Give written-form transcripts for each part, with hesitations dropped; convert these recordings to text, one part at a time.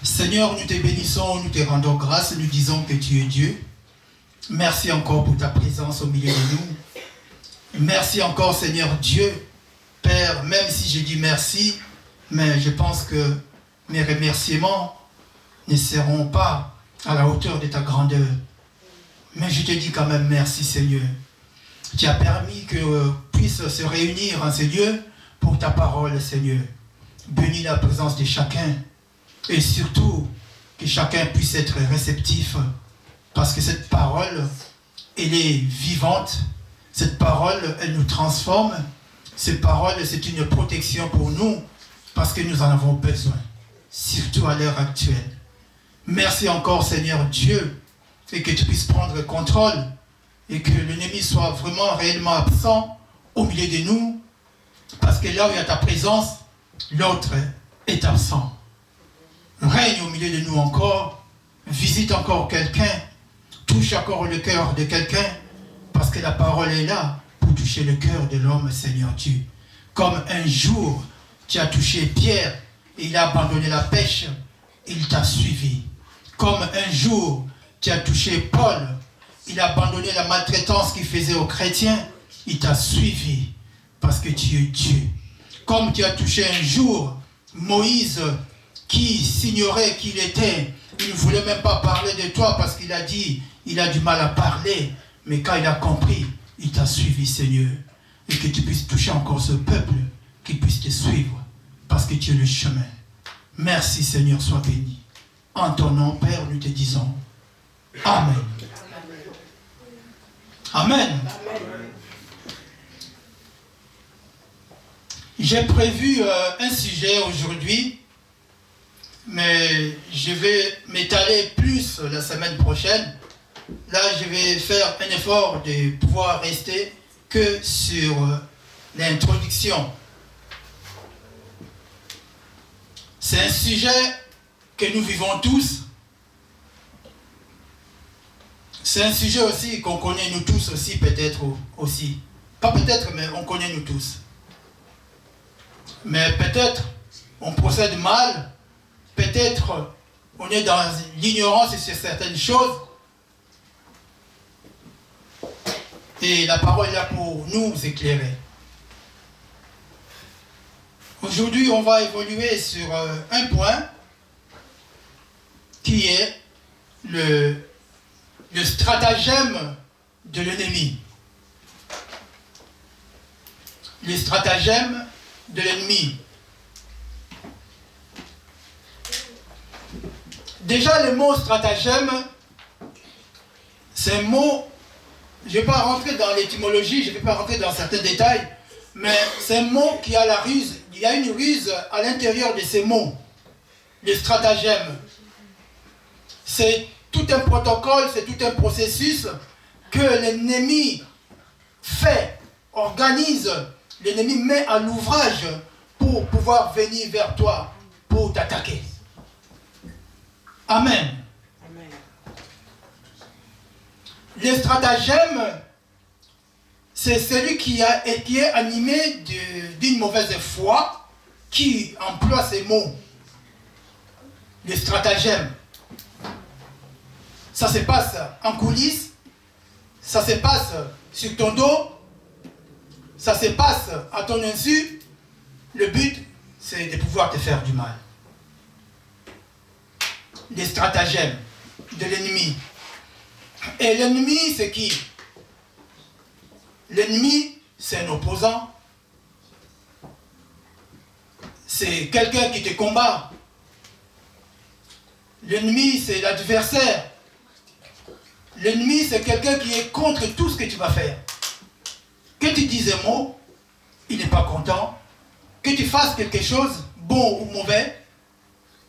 Seigneur, nous te bénissons, nous te rendons grâce, nous disons que tu es Dieu. Merci encore pour ta présence au milieu de nous. Merci encore, Seigneur Dieu, Père, même si je dis merci, mais je pense que mes remerciements ne seront pas à la hauteur de ta grandeur. Mais je te dis quand même merci, Seigneur. Tu as permis que puisse se réunir en ce lieu pour ta parole, Seigneur. Bénis la présence de chacun. Et surtout, que chacun puisse être réceptif. Parce que cette parole, elle est vivante. Cette parole, elle nous transforme. Cette parole, c'est une protection pour nous. Parce que nous en avons besoin. Surtout à l'heure actuelle. Merci encore, Seigneur Dieu. Et que tu puisses prendre le contrôle. Et que l'ennemi soit vraiment réellement absent au milieu de nous. Parce que là où il y a ta présence, l'autre est absent. Règne au milieu de nous encore. Visite encore quelqu'un. Touche encore le cœur de quelqu'un. Parce que la parole est là pour toucher le cœur de l'homme, Seigneur Dieu. Comme un jour, tu as touché Pierre et il a abandonné la pêche. Il t'a suivi. Comme un jour, tu as touché Paul. Il a abandonné la maltraitance qu'il faisait aux chrétiens. Il t'a suivi parce que tu es Dieu. Comme tu as touché un jour Moïse qui s'ignorait qui il était. Il ne voulait même pas parler de toi parce qu'il a dit, il a du mal à parler. Mais quand il a compris, il t'a suivi, Seigneur. Et que tu puisses toucher encore ce peuple, qu'il puisse te suivre parce que tu es le chemin. Merci, Seigneur, sois béni. En ton nom, Père, nous te disons Amen. Amen. J'ai prévu un sujet aujourd'hui, mais je vais m'étaler plus la semaine prochaine. Là, je vais faire un effort de pouvoir rester que sur l'introduction. C'est un sujet que nous vivons tous. C'est un sujet aussi qu'on connaît nous tous aussi, peut-être aussi. Pas peut-être, mais on connaît nous tous. Mais peut-être on procède mal, peut-être on est dans l'ignorance sur certaines choses. Et la parole est là pour nous éclairer. Aujourd'hui, on va évoluer sur un point qui est le stratagème de l'ennemi. Le stratagème de l'ennemi. Déjà, le mot stratagème, c'est un mot, je ne vais pas rentrer dans l'étymologie, je ne vais pas rentrer dans certains détails, mais c'est un mot qui a la ruse. Il y a une ruse à l'intérieur de ces mots. Le stratagème. C'est tout un protocole, c'est tout un processus que l'ennemi fait, organise, l'ennemi met à l'ouvrage pour pouvoir venir vers toi, pour t'attaquer. Amen. Amen. Le stratagème, c'est celui qui est animé d'une mauvaise foi, qui emploie ces mots. Le stratagème. Ça se passe en coulisses, ça se passe sur ton dos, ça se passe à ton insu. Le but, c'est de pouvoir te faire du mal. Les stratagèmes de l'ennemi. Et l'ennemi, c'est qui? L'ennemi, c'est un opposant. C'est quelqu'un qui te combat. L'ennemi, c'est l'adversaire. L'ennemi, c'est quelqu'un qui est contre tout ce que tu vas faire. Que tu dises un mot, il n'est pas content. Que tu fasses quelque chose, bon ou mauvais,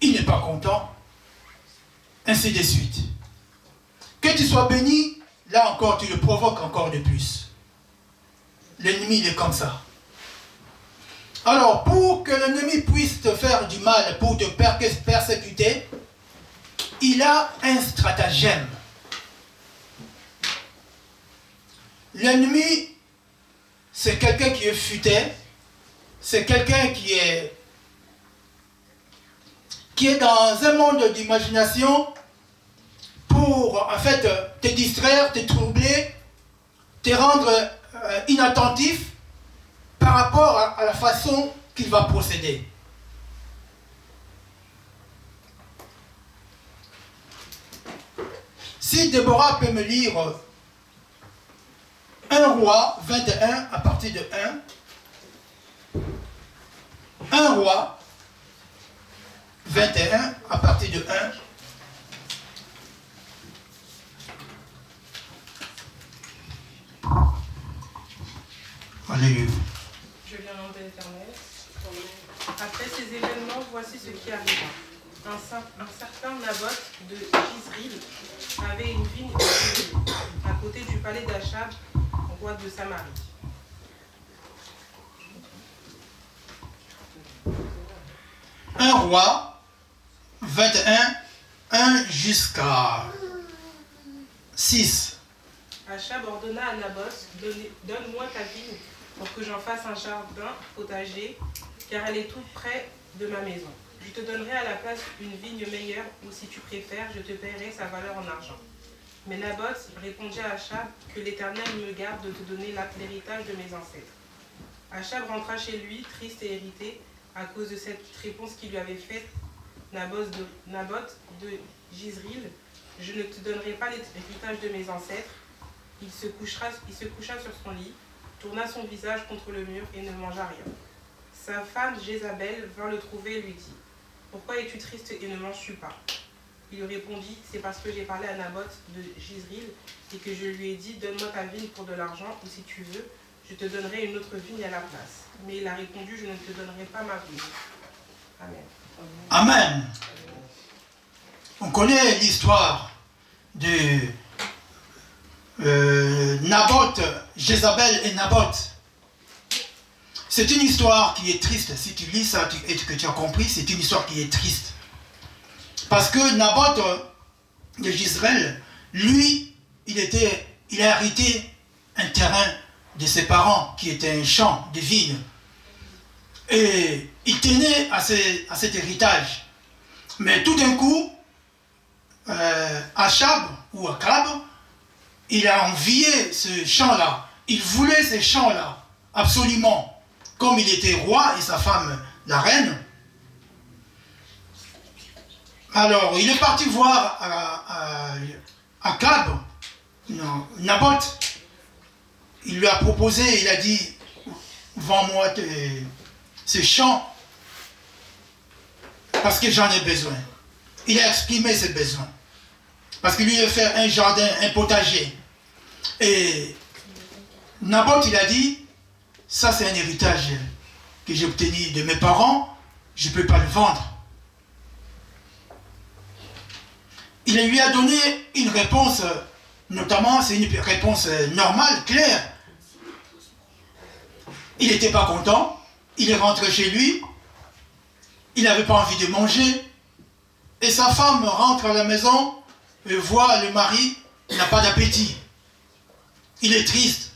il n'est pas content. Ainsi de suite. Que tu sois béni, là encore, tu le provoques encore de plus. L'ennemi, il est comme ça. Alors, pour que l'ennemi puisse te faire du mal, pour te persécuter, il a un stratagème. L'ennemi, c'est quelqu'un qui est futé, c'est quelqu'un qui qui est dans un monde d'imagination pour en fait te distraire, te troubler, te rendre inattentif par rapport à la façon qu'il va procéder. Si Déborah peut me lire 1 Roi 21 à partir de 1. 1 Roi 21 à partir de 1. Alléluia. Je viens au nom de l'Éternel. Après ces événements, voici ce qui arriva. Un certain Naboth de Jizril avait une vigne à côté du palais d'Achab, roi de Samarie. Un Roi 21, 1 jusqu'à 6. Achab ordonna à Naboth, donne-moi ta vigne pour que j'en fasse un jardin potager, car elle est tout près de ma maison. Je te donnerai à la place une vigne meilleure, ou si tu préfères, je te paierai sa valeur en argent. Mais Naboth répondit à Achab que l'Éternel me garde de te donner l'héritage de mes ancêtres. Achab rentra chez lui, triste et irrité, à cause de cette réponse qu'il lui avait faite Naboth de Jizril. Je ne te donnerai pas l'héritage de mes ancêtres. Il se coucha sur son lit, tourna son visage contre le mur et ne mangea rien. Sa femme Jézabel vint le trouver et lui dit « Pourquoi es-tu triste et ne manges-tu pas ?» Il lui répondit « C'est parce que j'ai parlé à Naboth de Jizril et que je lui ai dit « Donne-moi ta vigne pour de l'argent ou si tu veux, je te donnerai une autre vigne à la place. » Mais il a répondu « Je ne te donnerai pas ma vigne. » Amen. Amen. On connaît l'histoire de Naboth, Jézabel et Naboth. C'est une histoire qui est triste. Si tu lis ça et que tu as compris, c'est une histoire qui est triste. Parce que Naboth de Jizreel, lui, il a hérité un terrain de ses parents qui était un champ de vignes. Et il tenait à cet héritage. Mais tout d'un coup, Achab ou Akab, il a envié ce champ-là. Il voulait ce champ-là, absolument. Comme il était roi et sa femme la reine. Alors, il est parti voir Akab, Naboth. Il lui a proposé, il a dit, vends-moi ce champ, parce que j'en ai besoin. Il a exprimé ses besoins. Parce qu'il lui a fait un jardin, un potager. Et Naboth, il a dit, ça c'est un héritage que j'ai obtenu de mes parents, je ne peux pas le vendre. Il lui a donné une réponse, notamment c'est une réponse normale, claire. Il n'était pas content, il est rentré chez lui, il n'avait pas envie de manger, et sa femme rentre à la maison et voit le mari, il n'a pas d'appétit. Il est triste.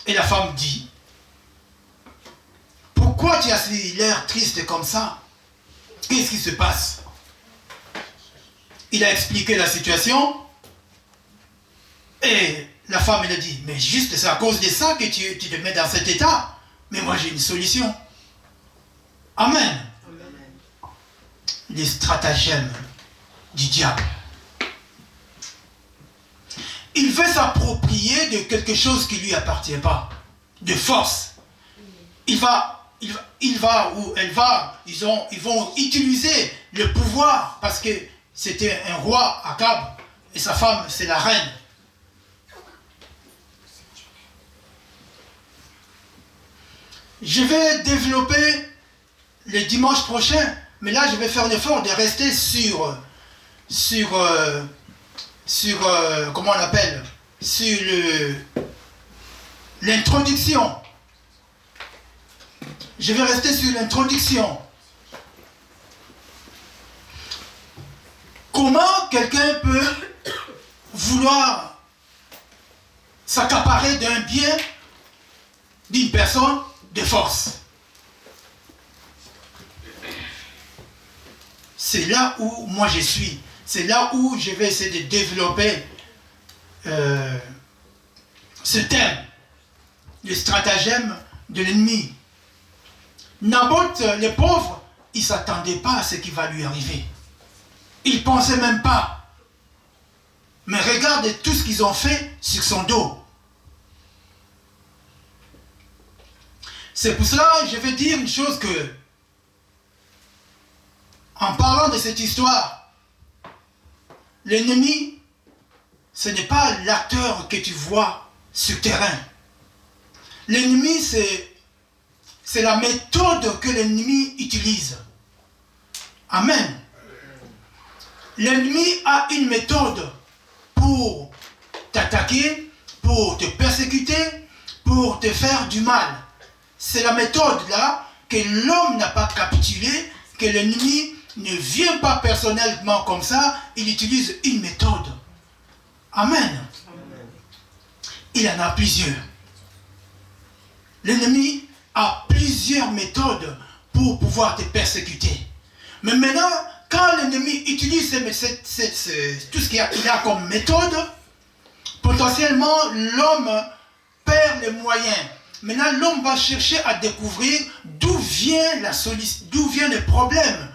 Et la femme dit, pourquoi tu as l'air triste comme ça? Qu'est-ce qui se passe? Il a expliqué la situation. Et la femme, elle a dit, mais juste c'est à cause de ça que tu te mets dans cet état. Mais moi j'ai une solution. Amen. Amen. Les stratagèmes du diable. Il veut s'approprier de quelque chose qui ne lui appartient pas. De force. Il va ou elle va, ils vont utiliser le pouvoir parce que c'était un roi Akab et sa femme c'est la reine. Je vais développer le dimanche prochain, mais là je vais faire l'effort de rester sur comment on appelle, sur l'introduction. Je vais rester sur l'introduction. Comment quelqu'un peut vouloir s'accaparer d'un bien d'une personne de force? c'est là où moi je suis. C'est là où je vais essayer de développer ce thème, le stratagème de l'ennemi. Naboth, le pauvre, il ne s'attendait pas à ce qui va lui arriver. Il ne pensait même pas. Mais regarde tout ce qu'ils ont fait sur son dos. C'est pour cela que je vais dire une chose que, en parlant de cette histoire, l'ennemi, ce n'est pas l'acteur que tu vois sur le terrain. L'ennemi, c'est la méthode que l'ennemi utilise. Amen. L'ennemi a une méthode pour t'attaquer, pour te persécuter, pour te faire du mal. C'est la méthode là que l'homme n'a pas capitulé, que l'ennemi ne vient pas personnellement comme ça, il utilise une méthode. Amen. Il en a plusieurs. L'ennemi a plusieurs méthodes pour pouvoir te persécuter. Mais maintenant, quand l'ennemi utilise tout ce qu'il a comme méthode, potentiellement l'homme perd les moyens. Maintenant, l'homme va chercher à découvrir d'où vient le problème.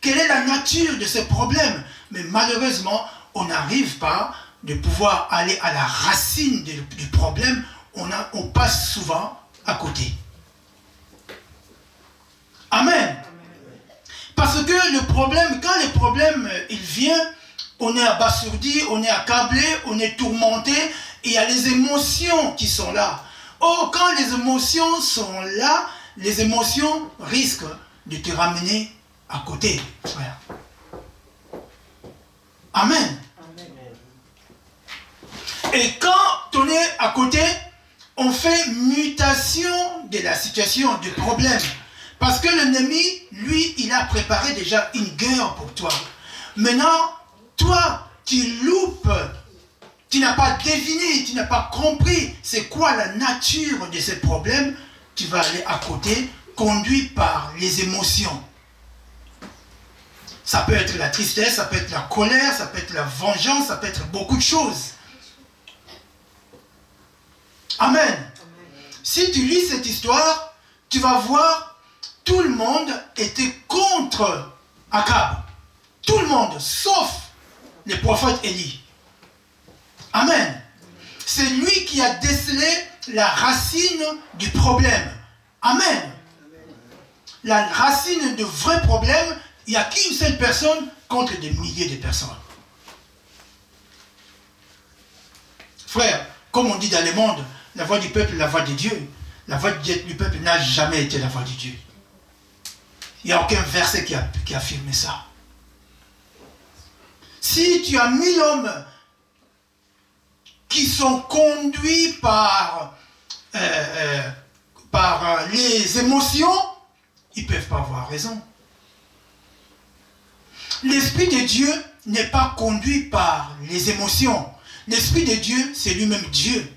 Quelle est la nature de ce problème? Mais malheureusement, on n'arrive pas de pouvoir aller à la racine du problème. On passe souvent à côté. Amen. Parce que le problème, quand le problème il vient, on est abasourdi, on est accablé, on est tourmenté, et il y a les émotions qui sont là. Or, quand les émotions sont là, les émotions risquent de te ramener à côté, frère. Amen. Et quand on est à côté, on fait mutation de la situation, du problème. Parce que l'ennemi, lui, il a préparé déjà une guerre pour toi. Maintenant, toi, tu loupes, tu n'as pas deviné, tu n'as pas compris c'est quoi la nature de ces problèmes, tu vas aller à côté, conduit par les émotions. Ça peut être la tristesse, ça peut être la colère, ça peut être la vengeance, ça peut être beaucoup de choses. Amen. Si tu lis cette histoire, tu vas voir, tout le monde était contre Akab. Tout le monde, sauf le prophète Élie. Amen. C'est lui qui a décelé la racine du problème. Amen. La racine de vrai problème, il n'y a qu'une seule personne contre des milliers de personnes. Frère, comme on dit dans le monde, la voix du peuple, la voix de Dieu. La voix du peuple n'a jamais été la voix de Dieu. Il n'y a aucun verset qui affirme ça. Si tu as 1000 hommes qui sont conduits par les émotions, ils ne peuvent pas avoir raison. L'Esprit de Dieu n'est pas conduit par les émotions. L'Esprit de Dieu, c'est lui-même Dieu.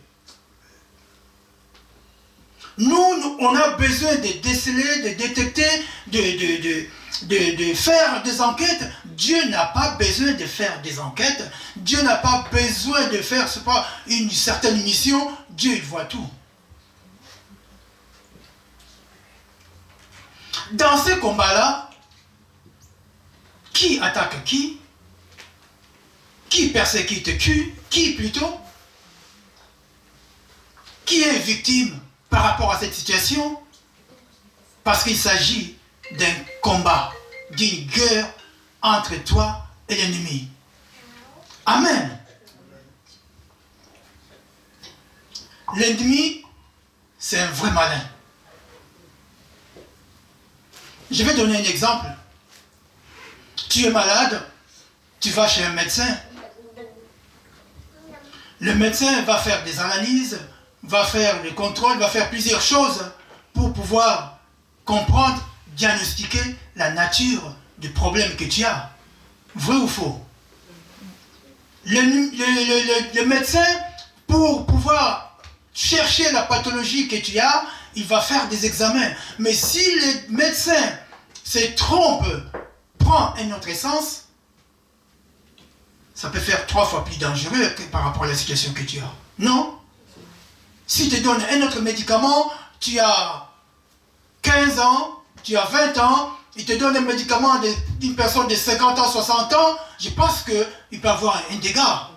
Nous, on a besoin de déceler, de détecter, de faire des enquêtes. Dieu n'a pas besoin de faire des enquêtes. Dieu n'a pas besoin de faire, c'est pas une certaine mission. Dieu, il voit tout. Dans ce combat-là, qui attaque qui? Qui persécute qui plutôt? Qui est victime par rapport à cette situation? Parce qu'il s'agit d'un combat, d'une guerre entre toi et l'ennemi. Amen. L'ennemi, c'est un vrai malin. Je vais donner un exemple. Tu es malade, tu vas chez un médecin. Le médecin va faire des analyses, va faire le contrôle, va faire plusieurs choses pour pouvoir comprendre, diagnostiquer la nature du problème que tu as. Vrai ou faux? Le médecin, pour pouvoir chercher la pathologie que tu as, il va faire des examens. Mais si le médecin se trompe prend un autre essence, ça peut faire 3 fois plus dangereux que par rapport à la situation que tu as. Non? Si tu te donnes un autre médicament, tu as 15 ans, tu as 20 ans, il te donne un médicament d'une personne de 50 ans, 60 ans, je pense qu'il peut avoir un dégât.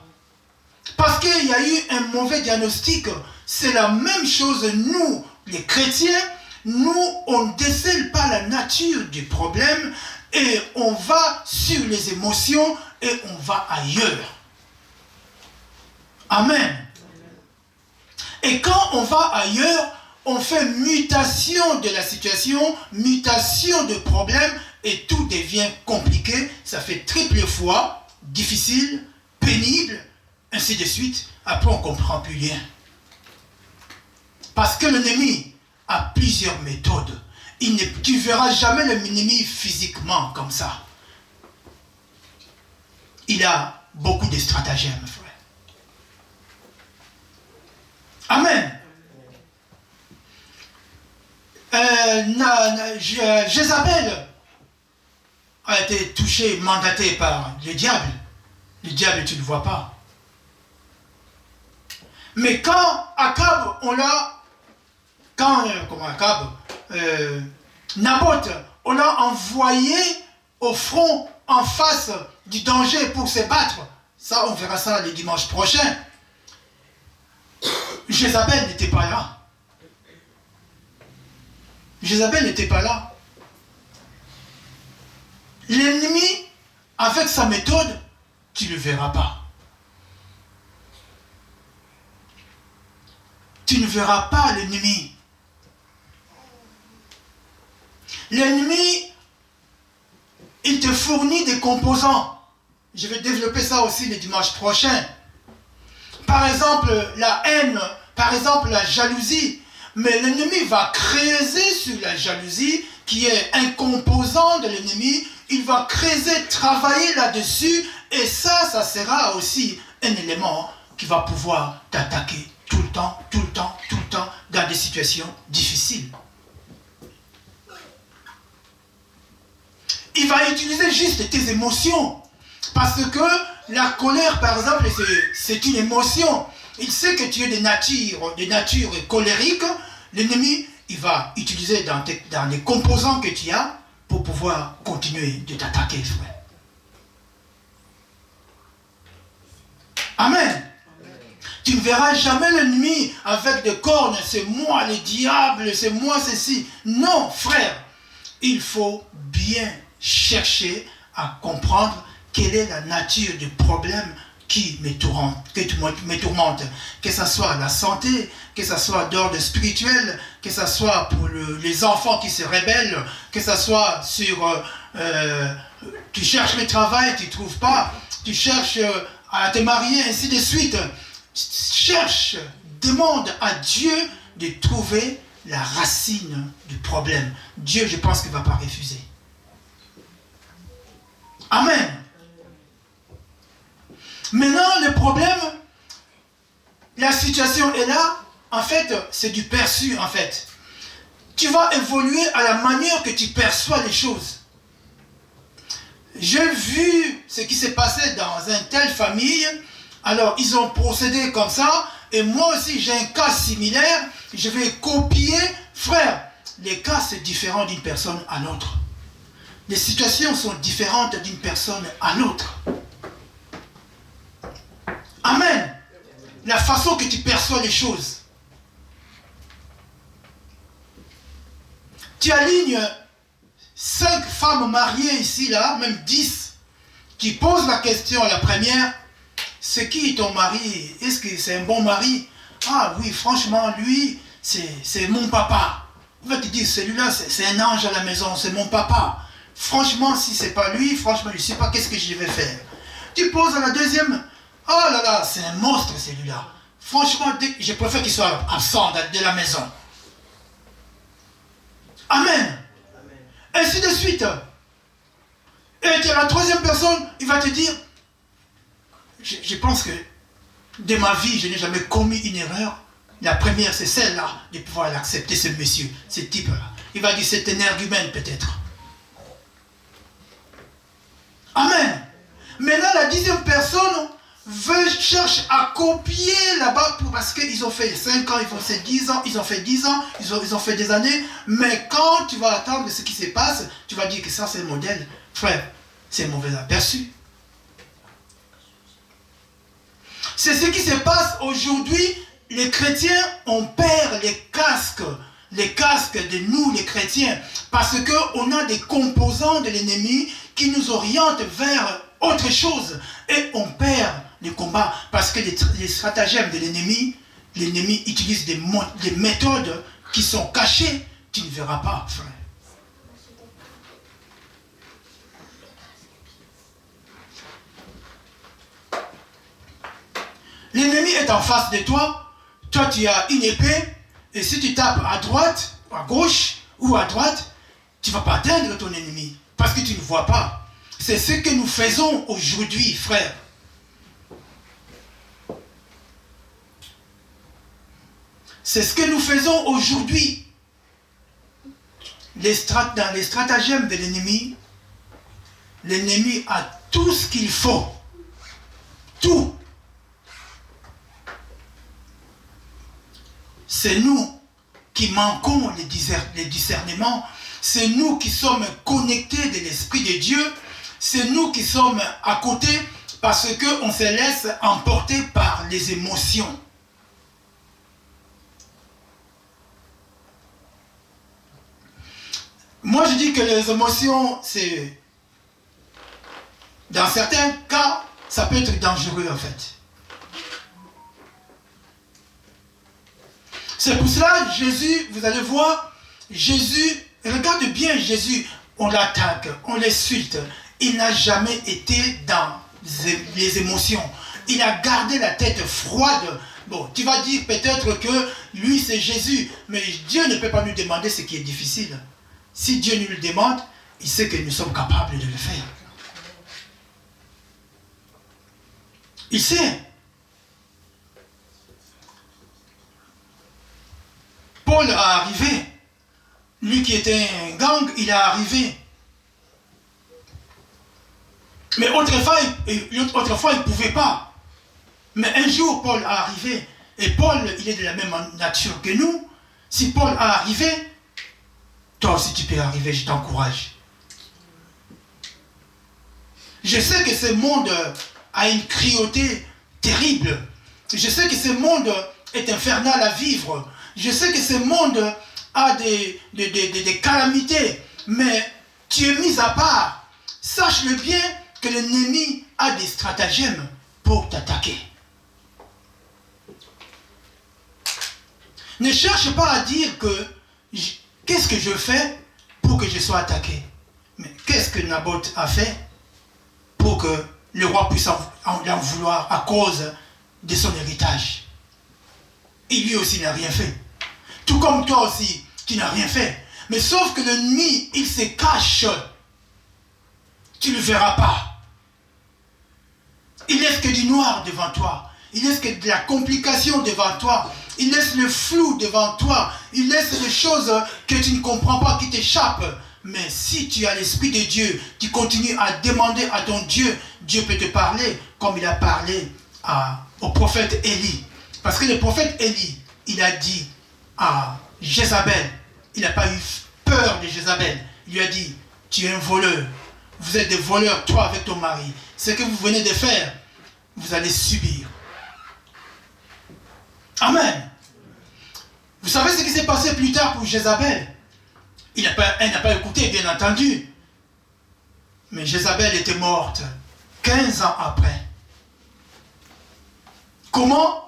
Parce qu'il y a eu un mauvais diagnostic. C'est la même chose, nous, les chrétiens, nous, on ne décèle pas la nature du problème et on va sur les émotions et on va ailleurs. Amen. Et quand on va ailleurs, on fait mutation de la situation, mutation de problème et tout devient compliqué. Ça fait triple fois, difficile, pénible, ainsi de suite. Après, on ne comprend plus rien. Parce que l'ennemi a plusieurs méthodes. Tu ne verras jamais l'ennemi physiquement comme ça. Il a beaucoup de stratagèmes, frère. Amen. Jézabel a été touchée, mandatée par le diable. Le diable, tu ne le vois pas. Mais quand Akab, Naboth, on l'a envoyé au front en face du danger pour se battre. Ça, on verra ça le dimanche prochain. Jézabel n'était pas là. Jézabel n'était pas là. L'ennemi, avec sa méthode, tu ne le verras pas. Tu ne verras pas l'ennemi. L'ennemi, il te fournit des composants. Je vais développer ça aussi le dimanche prochain. Par exemple, la haine, par exemple, la jalousie. Mais l'ennemi va creuser sur la jalousie, qui est un composant de l'ennemi. Il va creuser, travailler là-dessus. Et ça sera aussi un élément qui va pouvoir t'attaquer tout le temps, dans des situations difficiles. Il va utiliser juste tes émotions. Parce que la colère, par exemple, c'est une émotion. Il sait que tu es de nature colérique. L'ennemi, il va utiliser dans les composants que tu as pour pouvoir continuer de t'attaquer, frère. Amen. Tu ne verras jamais l'ennemi avec des cornes. C'est moi le diable, c'est moi ceci. Non, frère. Il faut bien chercher à comprendre quelle est la nature du problème qui me tourmente. Que ce soit la santé, que ce soit d'ordre spirituel, que ce soit pour les enfants qui se rebellent, que ce soit sur... tu cherches le travail, tu ne trouves pas. Tu cherches à te marier, ainsi de suite. Cherche, demande à Dieu de trouver la racine du problème. Dieu, je pense qu'il ne va pas refuser. Amen. Maintenant, le problème, la situation est là. En fait, c'est du perçu, en fait. Tu vas évoluer à la manière que tu perçois les choses. J'ai vu ce qui s'est passé dans une telle famille. Alors, ils ont procédé comme ça. Et moi aussi, j'ai un cas similaire. Je vais copier. Frère, les cas, c'est différent d'une personne à l'autre. Les situations sont différentes d'une personne à l'autre. Amen. La façon que tu perçois les choses. Tu alignes 5 femmes mariées ici, là, même 10, qui posent la question à la première, c'est qui ton mari? Est-ce que c'est un bon mari? Ah oui, franchement, lui, c'est mon papa. On va te dire, celui-là, c'est un ange à la maison, c'est mon papa. Franchement, si c'est pas lui, franchement, je ne sais pas qu'est-ce que je vais faire. Tu poses à la deuxième, oh là là, c'est un monstre celui-là. Franchement, je préfère qu'il soit absent de la maison. Amen. Ainsi de suite. Et la troisième personne, il va te dire, je pense que de ma vie, je n'ai jamais commis une erreur. La première, c'est celle-là, de pouvoir l'accepter, ce monsieur, ce type-là. Il va dire, c'est un argument peut-être. Amen. Maintenant, la 10e personne cherche à copier là-bas parce qu'ils ont fait 5 ans, ils ont fait 10 ans, ils ont fait 10 ans, ils ont fait des années. Mais quand tu vas attendre ce qui se passe, tu vas dire que ça c'est le modèle. Frère, c'est un mauvais aperçu. C'est ce qui se passe aujourd'hui. Les chrétiens, on perd les casques de nous, les chrétiens, parce qu'on a des composants de l'ennemi qui nous orientent vers autre chose. Et on perd les combats, parce que les stratagèmes de l'ennemi utilise des méthodes qui sont cachées. Tu ne verras pas, frère. L'ennemi est en face de toi. Toi, tu as une épée. Et si tu tapes à droite, à gauche ou à droite, tu ne vas pas atteindre ton ennemi. Parce que tu ne vois pas. C'est ce que nous faisons aujourd'hui, frère. C'est ce que nous faisons aujourd'hui. Dans les stratagèmes de l'ennemi a tout ce qu'il faut. Tout. C'est nous qui manquons les discernements. C'est nous qui sommes connectés de l'Esprit de Dieu. C'est nous qui sommes à côté parce qu'on se laisse emporter par les émotions. Moi, je dis que les émotions, c'est... Dans certains cas, ça peut être dangereux, en fait. C'est pour cela, Jésus, vous allez voir, Jésus, regarde bien Jésus, on l'attaque, on l'insulte. Il n'a jamais été dans les émotions. Il a gardé la tête froide. Bon, tu vas dire peut-être que lui, c'est Jésus, mais Dieu ne peut pas nous demander ce qui est difficile. Si Dieu nous le demande, il sait que nous sommes capables de le faire. Il sait. Paul a arrivé. Lui qui était un gang, il est arrivé. Mais autrefois, il ne pouvait pas. Mais un jour, Paul est arrivé. Et Paul, il est de la même nature que nous. Si Paul est arrivé, toi aussi tu peux arriver, je t'encourage. Je sais que ce monde a une cruauté terrible. Je sais que ce monde est infernal à vivre. Je sais que ce monde a des calamités. Mais tu es mis à part. Sache-le bien que l'ennemi a des stratagèmes pour t'attaquer. Ne cherche pas à dire que qu'est-ce que je fais pour que je sois attaqué. Mais qu'est-ce que Naboth a fait pour que le roi puisse en vouloir à cause de son héritage? Il lui aussi n'a rien fait. Tout comme toi aussi, tu n'as rien fait. Mais sauf que l'ennemi, il se cache. Tu ne le verras pas. Il laisse que du noir devant toi. Il laisse que de la complication devant toi. Il laisse le flou devant toi. Il laisse des choses que tu ne comprends pas, qui t'échappent. Mais si tu as l'Esprit de Dieu, tu continues à demander à ton Dieu, Dieu peut te parler comme il a parlé au prophète Élie. Parce que le prophète Élie, il a dit à Jézabel, il n'a pas eu peur de Jézabel. Il lui a dit, tu es un voleur. Vous êtes des voleurs, toi avec ton mari. Ce que vous venez de faire, vous allez subir. Amen. Vous savez ce qui s'est passé plus tard pour Jézabel? Elle n'a pas écouté, bien entendu. Mais Jézabel était morte 15 ans après. Comment?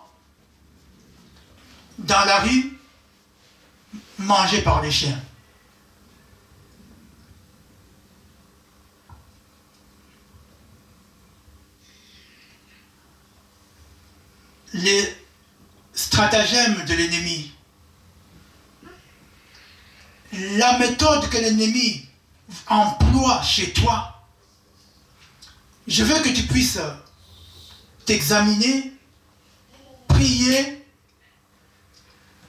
Dans la rue, mangée par les chiens. Les stratagèmes de l'ennemi, la méthode que l'ennemi emploie chez toi, je veux que tu puisses t'examiner, prier,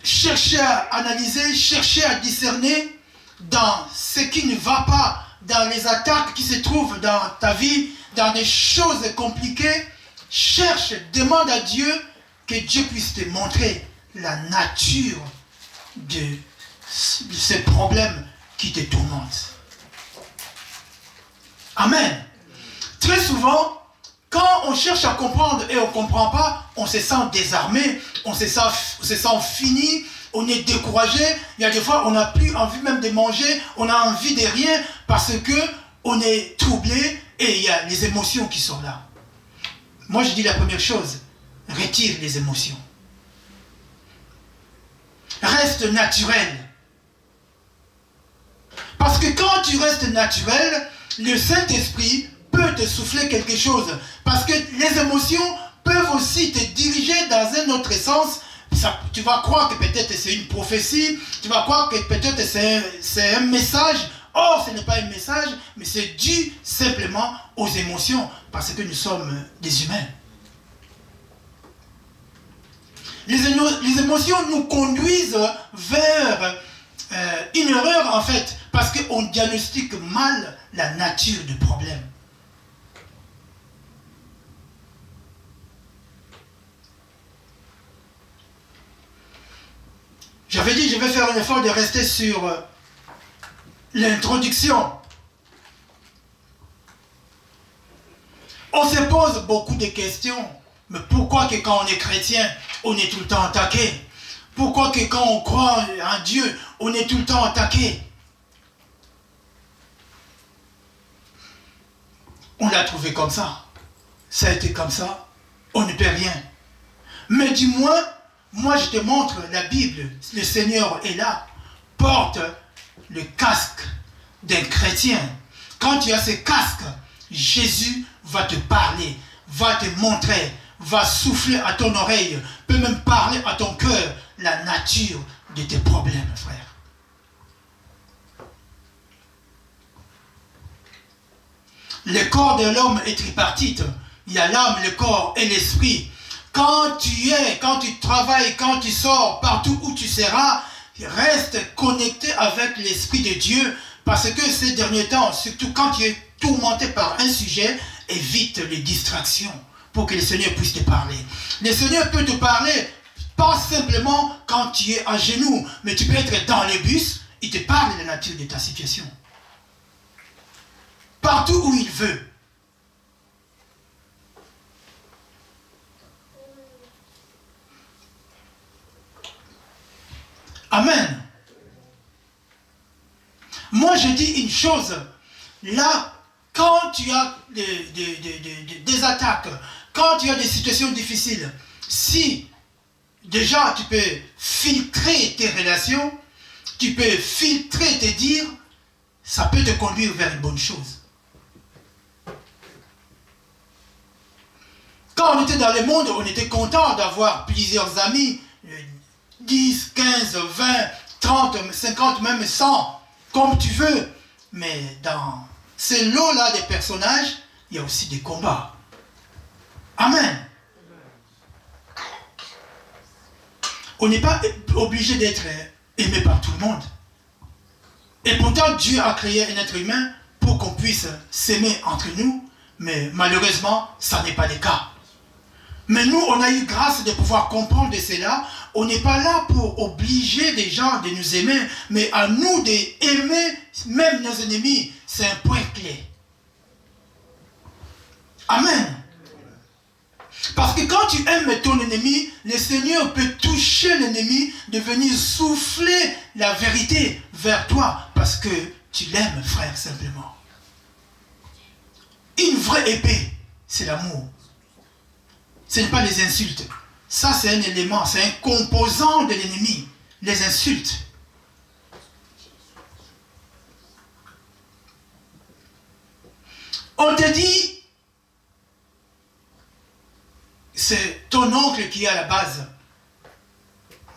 chercher à analyser, chercher à discerner dans ce qui ne va pas dans les attaques qui se trouvent dans ta vie, dans des choses compliquées, cherche, demande à Dieu que Dieu puisse te montrer la nature de ces problèmes qui te tourmentent. Amen. Très souvent, quand on cherche à comprendre et on ne comprend pas, on se sent désarmé, on se sent fini, on est découragé. Il y a des fois, on n'a plus envie même de manger, on a envie de rien parce qu'on est troublé et il y a les émotions qui sont là. Moi, je dis la première chose, retire les émotions. Reste naturel. Parce que quand tu restes naturel, le Saint-Esprit peut te souffler quelque chose. Parce que les émotions peuvent aussi te diriger dans un autre sens. Ça, tu vas croire que peut-être c'est une prophétie, tu vas croire que peut-être c'est un message. Or, ce n'est pas un message, mais c'est dû simplement aux émotions. Parce que nous sommes des humains. Les émotions nous conduisent vers une erreur en fait, parce qu'on diagnostique mal la nature du problème. J'avais dit, je vais faire un effort de rester sur l'introduction. On se pose beaucoup de questions. Mais pourquoi que quand on est chrétien, on est tout le temps attaqué? Pourquoi que quand on croit en Dieu, on est tout le temps attaqué? On l'a trouvé comme ça. Ça a été comme ça. On ne peut rien. Mais du moins, moi je te montre la Bible. Le Seigneur est là. Porte le casque d'un chrétien. Quand tu as ce casque, Jésus va te parler, va te montrer, va souffler à ton oreille, peut même parler à ton cœur la nature de tes problèmes, frère. Le corps de l'homme est tripartite. Il y a l'âme, le corps et l'esprit. Quand tu travailles, quand tu sors, partout où tu seras, reste connecté avec l'Esprit de Dieu, parce que ces derniers temps, surtout quand tu es tourmenté par un sujet, évite les distractions pour que le Seigneur puisse te parler. Le Seigneur peut te parler pas simplement quand tu es à genoux, mais tu peux être dans le bus, il te parle de la nature de ta situation. Partout où il veut. Amen. Moi, je dis une chose. Là, quand tu as des attaques, quand tu as des situations difficiles, si déjà tu peux filtrer tes relations, tu peux filtrer tes dires, ça peut te conduire vers une bonne chose. Quand on était dans le monde, on était content d'avoir plusieurs amis, 10, 15, 20, 30, 50, même 100, comme tu veux. Mais dans ces lots-là des personnages, il y a aussi des combats. Amen. On n'est pas obligé d'être aimé par tout le monde. Et pourtant, Dieu a créé un être humain pour qu'on puisse s'aimer entre nous. Mais malheureusement, ça n'est pas le cas. Mais nous, on a eu grâce de pouvoir comprendre cela. On n'est pas là pour obliger des gens de nous aimer, mais à nous d'aimer même nos ennemis. C'est un point clé. Amen. Parce que quand tu aimes ton ennemi, le Seigneur peut toucher l'ennemi, de venir souffler la vérité vers toi, parce que tu l'aimes, frère, simplement. Une vraie épée, c'est l'amour. Ce n'est pas les insultes. Ça, c'est un élément, c'est un composant de l'ennemi. Les insultes. On te dit, c'est ton oncle qui est à la base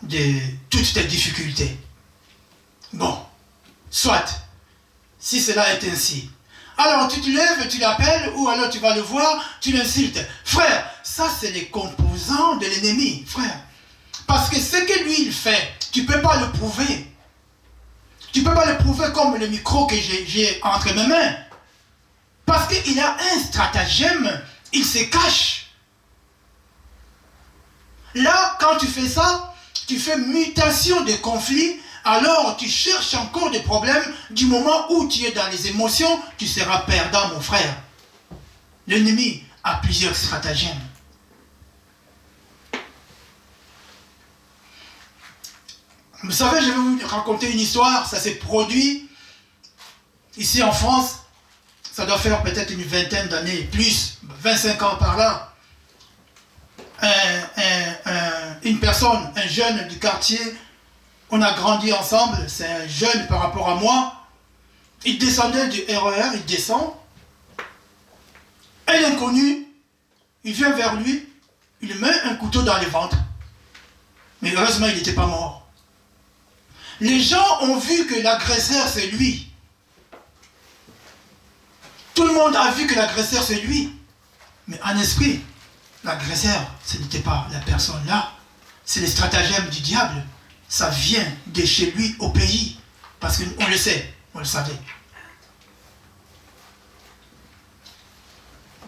de toutes tes difficultés. Bon, soit, si cela est ainsi. Alors tu te lèves, tu l'appelles, ou alors tu vas le voir, tu l'insultes. Frère, ça c'est les composants de l'ennemi, frère. Parce que ce que lui il fait, tu ne peux pas le prouver. Tu ne peux pas le prouver comme le micro que j'ai entre mes mains. Parce qu'il a un stratagème, il se cache. Là, quand tu fais ça, tu fais mutation de conflit, alors tu cherches encore des problèmes. Du moment où tu es dans les émotions, tu seras perdant, mon frère. L'ennemi a plusieurs stratagèmes. Vous savez, je vais vous raconter une histoire, ça s'est produit ici en France. Ça doit faire peut-être une vingtaine d'années, plus, 25 ans par là. Une personne, un jeune du quartier, on a grandi ensemble, c'est un jeune par rapport à moi. Il descendait du RER, il descend. Un inconnu, il vient vers lui, il met un couteau dans le ventre. Mais heureusement, il n'était pas mort. Les gens ont vu que l'agresseur, c'est lui. Tout le monde a vu que l'agresseur, c'est lui. Mais en esprit, l'agresseur, ce n'était pas la personne là. C'est le stratagème du diable. Ça vient de chez lui au pays. Parce qu'on le sait, on le savait.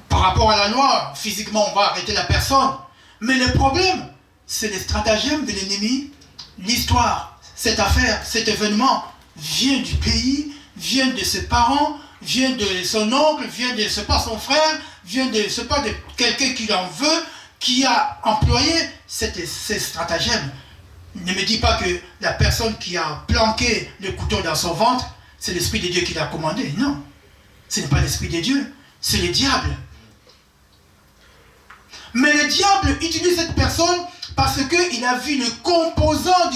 Par rapport à la loi, physiquement, on va arrêter la personne. Mais le problème, c'est le stratagème de l'ennemi. L'histoire, cette affaire, cet événement vient du pays, vient de ses parents, vient de son oncle, vient de, c'est pas son frère, vient de, c'est pas de quelqu'un qui en veut, qui a employé ces stratagèmes. Ne me dis pas que la personne qui a planqué le couteau dans son ventre, c'est l'Esprit de Dieu qui l'a commandé. Non, ce n'est pas l'Esprit de Dieu, c'est le diable. Mais le diable utilise cette personne parce qu'il a vu le composant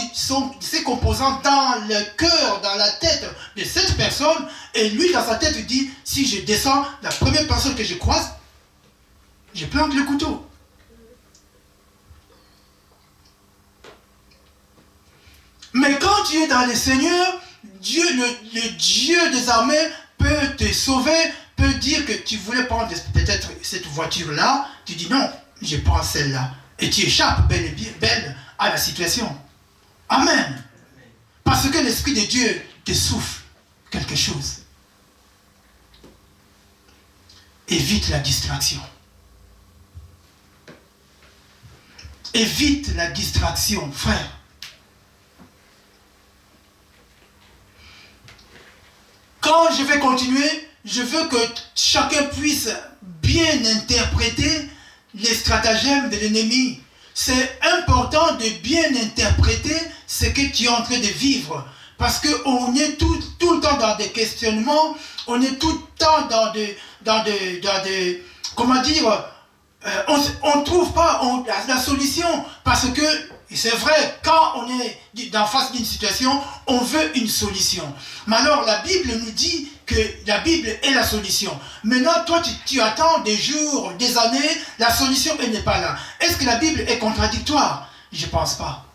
ses composants dans le cœur, dans la tête de cette personne. Et lui, dans sa tête, il dit, si je descends, la première personne que je croise, je plante le couteau. Mais quand tu es dans le Seigneur, Dieu, le Dieu des armées peut te sauver, peut dire que tu voulais prendre peut-être cette voiture-là, tu dis non, je prends celle-là. Et tu échappes bel à la situation. Amen. Parce que l'Esprit de Dieu te souffle quelque chose. Évite la distraction. Évite la distraction, frère. Quand je vais continuer, je veux que chacun puisse bien interpréter les stratagèmes de l'ennemi. C'est important de bien interpréter ce que tu es en train de vivre. Parce qu'on est tout le temps dans des questionnements, on est tout le temps dans des comment dire, on ne trouve pas la solution. Parce que c'est vrai, quand on est en face d'une situation, on veut une solution. Mais alors la Bible nous dit que la Bible est la solution. Maintenant, toi, tu attends des jours, des années, la solution, elle n'est pas là. Est-ce que la Bible est contradictoire? Je ne pense pas.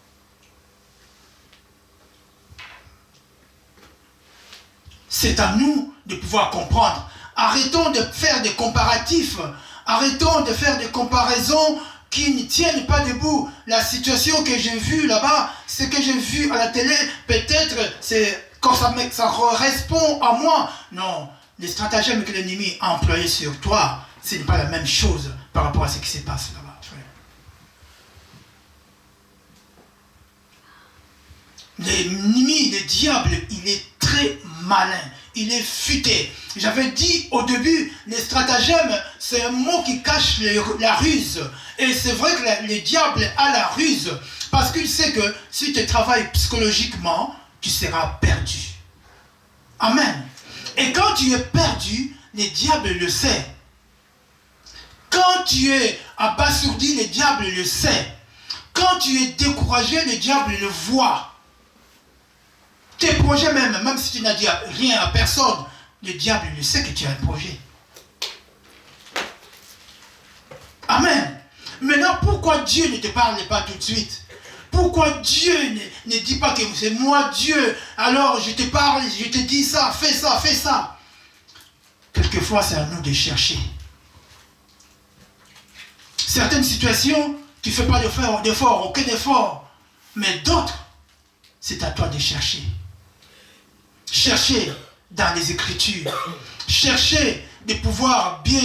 C'est à nous de pouvoir comprendre. Arrêtons de faire des comparatifs. Arrêtons de faire des comparaisons qui ne tiennent pas debout. La situation que j'ai vue là-bas, ce que j'ai vu à la télé, peut-être c'est quand ça correspond à moi. Non, les stratagèmes que l'ennemi a employés sur toi, ce n'est pas la même chose par rapport à ce qui se passe là-bas, frère. L'ennemi, le diable, il est très malin. Il est futé. J'avais dit au début, les stratagèmes, c'est un mot qui cache la ruse. Et c'est vrai que le diable a la ruse. Parce qu'il sait que si tu travailles psychologiquement, tu seras perdu. Amen. Et quand tu es perdu, le diable le sait. Quand tu es abasourdi, le diable le sait. Quand tu es découragé, le diable le voit. Tes projets même si tu n'as dit rien à personne, le diable le sait que tu as un projet. Amen. Maintenant, pourquoi Dieu ne te parle pas tout de suite? Pourquoi Dieu ne dit pas que c'est moi Dieu, alors je te parle, je te dis ça, fais ça, fais ça. Quelquefois, c'est à nous de chercher. Certaines situations, tu ne fais pas d'effort, aucun effort. Mais d'autres, c'est à toi de chercher. Cherchez dans les Écritures. Cherchez de pouvoir bien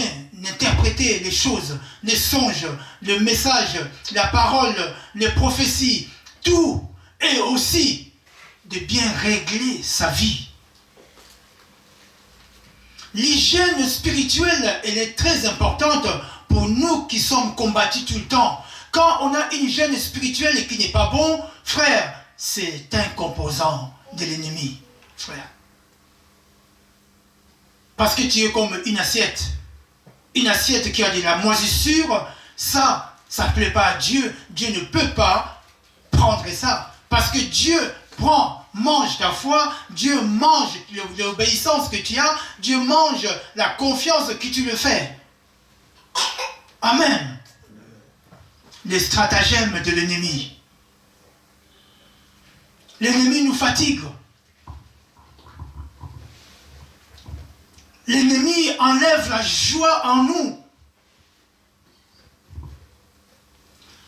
interpréter les choses, les songes, le message, la parole, les prophéties, tout, et aussi de bien régler sa vie. L'hygiène spirituelle, elle est très importante pour nous qui sommes combattus tout le temps. Quand on a une hygiène spirituelle et qui n'est pas bon, frère, c'est un composant de l'ennemi, frère. Parce que tu es comme une assiette. Une assiette qui a de la moisissure, ça ne plaît pas à Dieu. Dieu ne peut pas prendre ça. Parce que Dieu mange ta foi, Dieu mange l'obéissance que tu as, Dieu mange la confiance que tu le fais. Amen. Les stratagèmes de l'ennemi. L'ennemi nous fatigue. L'ennemi enlève la joie en nous.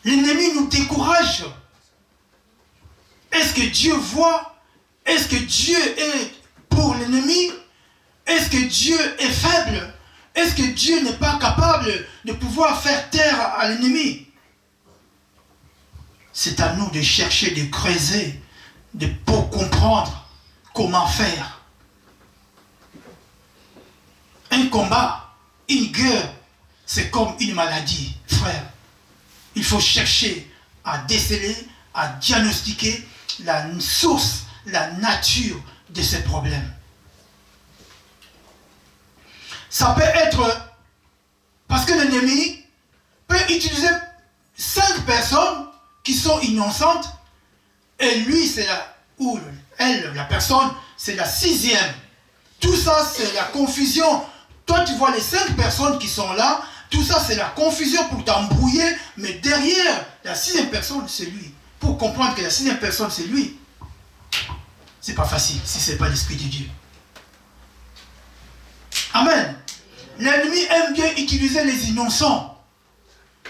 L'ennemi nous décourage. Est-ce que Dieu voit? Est-ce que Dieu est pour l'ennemi? Est-ce que Dieu est faible? Est-ce que Dieu n'est pas capable de pouvoir faire taire à l'ennemi? C'est à nous de chercher, de creuser, pour comprendre comment faire. Un combat, une guerre, c'est comme une maladie, frère. Il faut chercher à déceler, à diagnostiquer la source, la nature de ces problèmes. Ça peut être parce que l'ennemi peut utiliser 5 personnes qui sont innocentes et lui, c'est ou elle, la personne, c'est la 6e. Tout ça, c'est la confusion. Toi, tu vois les 5 personnes qui sont là, tout ça, c'est la confusion pour t'embrouiller, mais derrière, la 6e personne, c'est lui. Pour comprendre que la 6e personne, c'est lui. C'est pas facile si ce n'est pas l'Esprit de Dieu. Amen. L'ennemi aime bien utiliser les innocents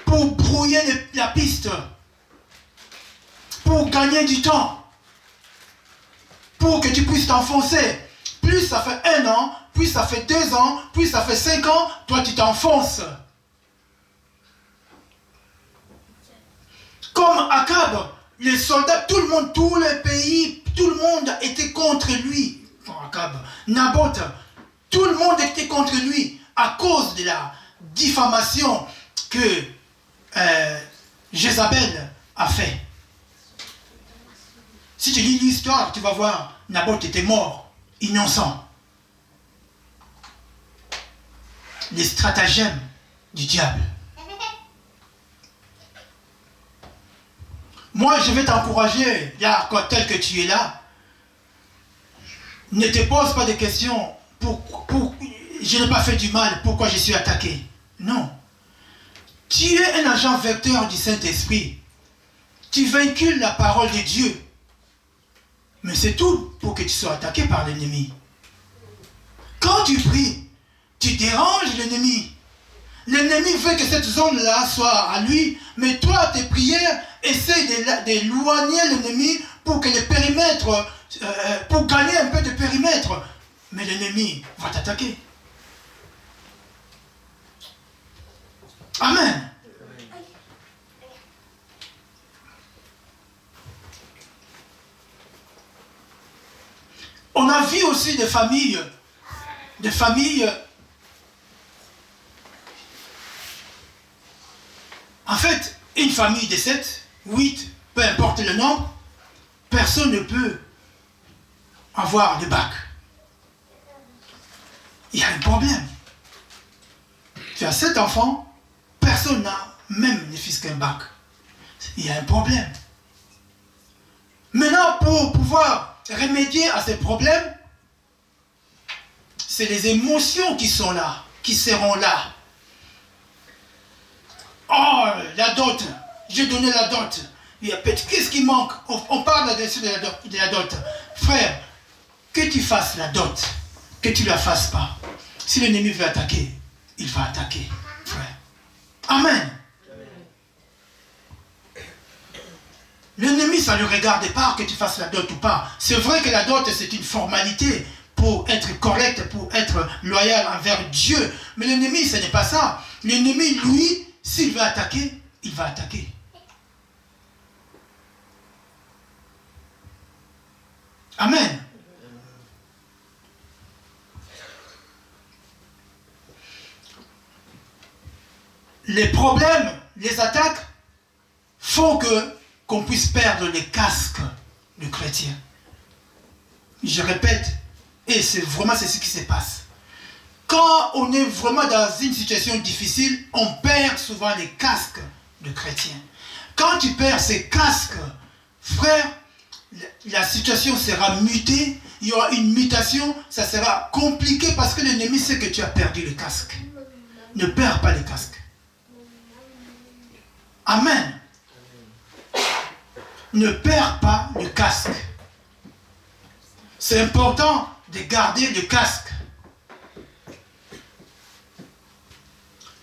pour brouiller la piste, pour gagner du temps, pour que tu puisses t'enfoncer. Plus ça fait 1 an, plus ça fait 2 ans, plus ça fait 5 ans, toi tu t'enfonces. Comme Akab, les soldats, tout le monde, tous les pays, tout le monde était contre lui. Akab, Naboth, tout le monde était contre lui à cause de la diffamation que Jézabel a fait. Si tu lis l'histoire, tu vas voir, Naboth était mort, innocent. Les stratagèmes du diable. Moi, je vais t'encourager, là, tel que tu es là. Ne te pose pas de questions. Je n'ai pas fait du mal, pourquoi je suis attaqué? Non. Tu es un agent vecteur du Saint-Esprit. Tu véhicules la parole de Dieu. Mais c'est tout pour que tu sois attaqué par l'ennemi. Quand tu pries, tu déranges l'ennemi. L'ennemi veut que cette zone-là soit à lui, mais toi, tes prières, essaie d'éloigner l'ennemi pour que le périmètre, pour gagner un peu de périmètre. Mais l'ennemi va t'attaquer. Amen. On a vu aussi des familles, en fait, une famille de 7, 8, peu importe le nombre, personne ne peut avoir le bac. Il y a un problème. Tu as 7 enfants, personne n'a même ne fils qu'un bac. Il y a un problème. Maintenant, pour pouvoir remédier à ces problèmes, c'est les émotions qui sont là, qui seront là. Oh, la dot, j'ai donné la dot. Qu'est-ce qui manque? On parle là-dessus de la dot. Frère, que tu fasses la dot, que tu ne la fasses pas. Si l'ennemi veut attaquer, il va attaquer, frère. Amen. L'ennemi, ça ne le regarde pas que tu fasses la dot ou pas. C'est vrai que la dot, c'est une formalité pour être correct, pour être loyal envers Dieu. Mais l'ennemi, ce n'est pas ça. L'ennemi, lui, s'il veut attaquer, il va attaquer. Amen. Les problèmes, les attaques font qu'on puisse perdre les casques de chrétiens. Je répète, et c'est ce qui se passe. Quand on est vraiment dans une situation difficile, on perd souvent les casques de chrétiens. Quand tu perds ces casques, frère, la situation sera mutée, il y aura une mutation, ça sera compliqué parce que l'ennemi sait que tu as perdu le casque. Ne perds pas les casques. Amen. Ne perds pas le casque. C'est important de garder le casque.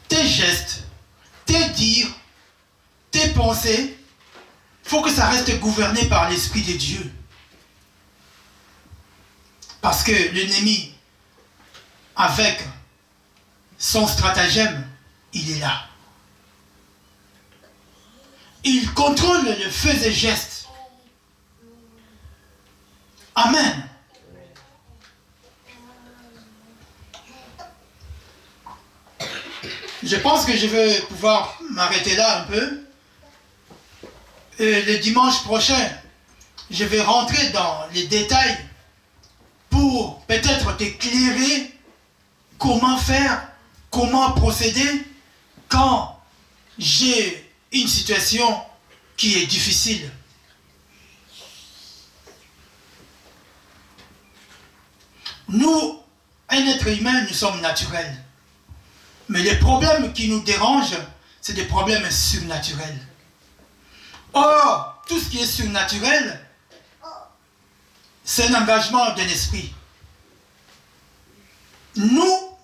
Tes gestes, tes dires, tes pensées, il faut que ça reste gouverné par l'Esprit de Dieu. Parce que l'ennemi, avec son stratagème, il est là. Il contrôle le fait et geste. Amen. Je pense que je vais pouvoir m'arrêter là un peu. Et le dimanche prochain, je vais rentrer dans les détails pour peut-être t'éclairer comment faire, comment procéder quand j'ai une situation qui est difficile. Nous, un être humain, nous sommes naturels. Mais les problèmes qui nous dérangent, c'est des problèmes surnaturels. Or, tout ce qui est surnaturel, c'est un engagement d'un esprit. Nous,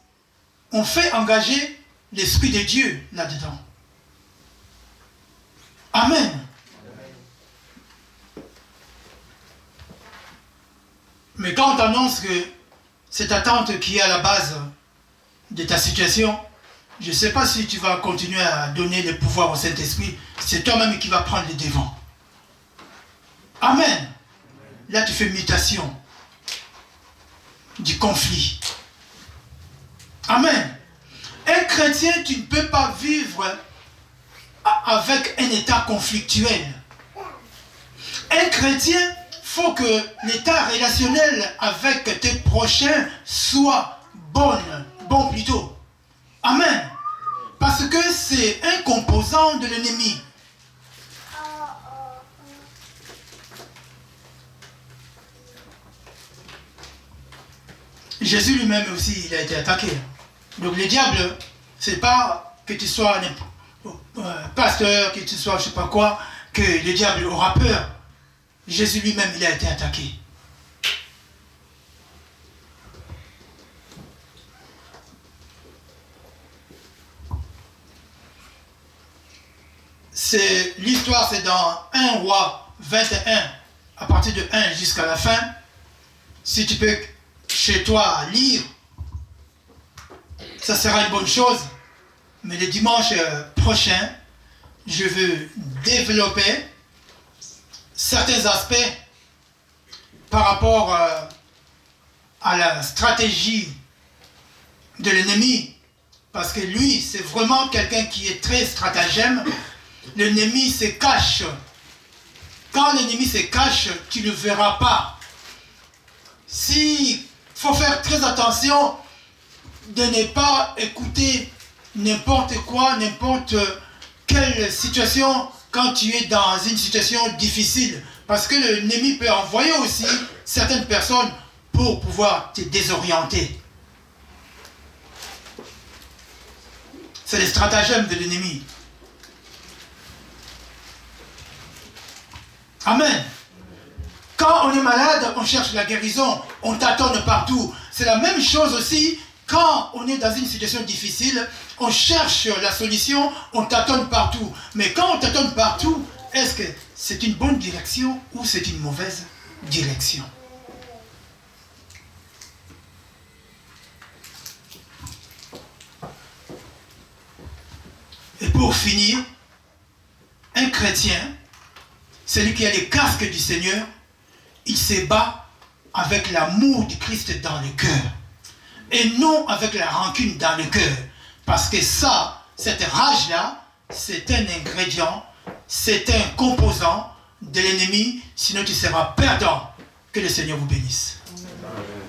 on fait engager l'Esprit de Dieu là-dedans. Amen. Mais quand on t'annonce que cette attente qui est à la base de ta situation, je ne sais pas si tu vas continuer à donner le pouvoir au Saint-Esprit, c'est toi-même qui vas prendre les devants. Amen. Là, tu fais mutation du conflit. Amen. Un chrétien, tu ne peux pas vivre avec un état conflictuel. Un chrétien, il faut que l'état relationnel avec tes prochains soit bon plutôt. Amen. Parce que c'est un composant de l'ennemi. Jésus lui-même aussi, il a été attaqué. Donc le diable, c'est pas que tu sois pasteur, que tu sois je sais pas quoi, que le diable aura peur. Jésus lui-même, il a été attaqué. L'histoire, c'est dans 1 Roi 21, à partir de 1 jusqu'à la fin. Si tu peux chez toi lire, ça sera une bonne chose. Mais le dimanche prochain, je veux développer certains aspects par rapport à la stratégie de l'ennemi. Parce que lui, c'est vraiment quelqu'un qui est très stratagème. L'ennemi se cache. Quand l'ennemi se cache, tu ne le verras pas. Il faut faire très attention de ne pas écouter n'importe quoi, n'importe quelle situation quand tu es dans une situation difficile. Parce que l'ennemi peut envoyer aussi certaines personnes pour pouvoir te désorienter. C'est le stratagème de l'ennemi. Amen. Quand on est malade, on cherche la guérison, on tâtonne partout. C'est la même chose aussi quand on est dans une situation difficile, on cherche la solution, on tâtonne partout. Mais quand on tâtonne partout, est-ce que c'est une bonne direction ou c'est une mauvaise direction. Et pour finir, un chrétien, celui qui a les casques du Seigneur, il se bat avec l'amour du Christ dans le cœur. Et non avec la rancune dans le cœur. Parce que ça, cette rage-là, c'est un ingrédient, c'est un composant de l'ennemi, sinon tu seras perdant. Que le Seigneur vous bénisse. Amen.